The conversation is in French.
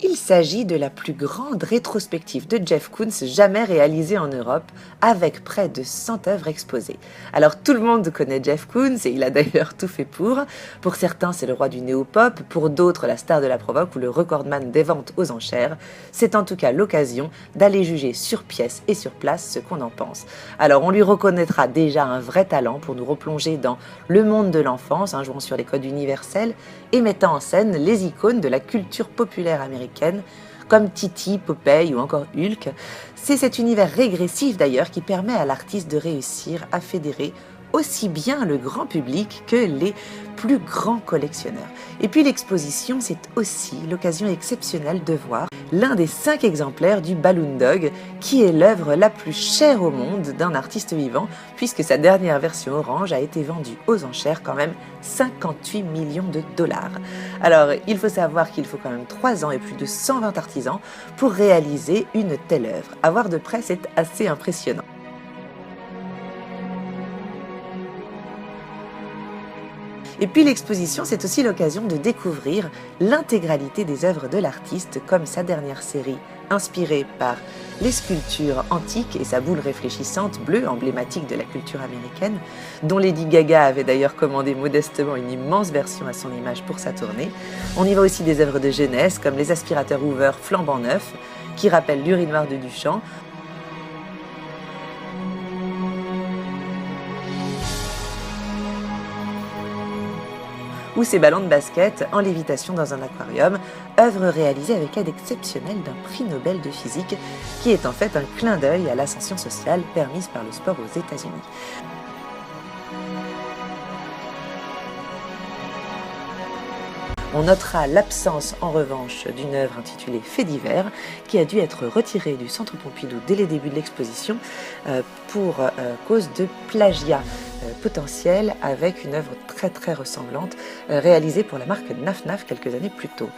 Il s'agit de la plus grande rétrospective de Jeff Koons jamais réalisée en Europe, avec près de 100 œuvres exposées. Alors tout le monde connaît Jeff Koons et il a d'ailleurs tout fait pour. Pour certains, c'est le roi du néo-pop, pour d'autres, la star de la provoque ou le recordman des ventes aux enchères. C'est en tout cas l'occasion d'aller juger sur pièce et sur place ce qu'on en pense. Alors on lui reconnaîtra déjà un vrai talent pour nous replonger dans le monde de l'enfance, jouant sur les codes universels et mettant en scène les icônes de la culture populaire américaine comme Titi, Popeye ou encore Hulk. C'est cet univers régressif d'ailleurs qui permet à l'artiste de réussir à fédérer aussi bien le grand public que les plus grands collectionneurs. Et puis l'exposition, c'est aussi l'occasion exceptionnelle de voir l'un des 5 exemplaires du Balloon Dog, qui est l'œuvre la plus chère au monde d'un artiste vivant, puisque sa dernière version orange a été vendue aux enchères quand même 58 millions de dollars. Alors, il faut savoir qu'il faut quand même 3 ans et plus de 120 artisans pour réaliser une telle œuvre. À voir de près, c'est assez impressionnant. Et puis l'exposition, c'est aussi l'occasion de découvrir l'intégralité des œuvres de l'artiste, comme sa dernière série, inspirée par les sculptures antiques et sa boule réfléchissante bleue, emblématique de la culture américaine, dont Lady Gaga avait d'ailleurs commandé modestement une immense version à son image pour sa tournée. On y voit aussi des œuvres de jeunesse, comme les aspirateurs Hoover flambant neufs, qui rappellent l'urinoir de Duchamp, ou ses ballons de basket en lévitation dans un aquarium, œuvre réalisée avec l'aide exceptionnelle d'un prix Nobel de physique, qui est en fait un clin d'œil à l'ascension sociale permise par le sport aux États-Unis. On notera l'absence, en revanche, d'une œuvre intitulée Faits divers, qui a dû être retirée du Centre Pompidou dès les débuts de l'exposition pour cause de plagiat potentiel avec une œuvre très ressemblante réalisée pour la marque Naf Naf quelques années plus tôt.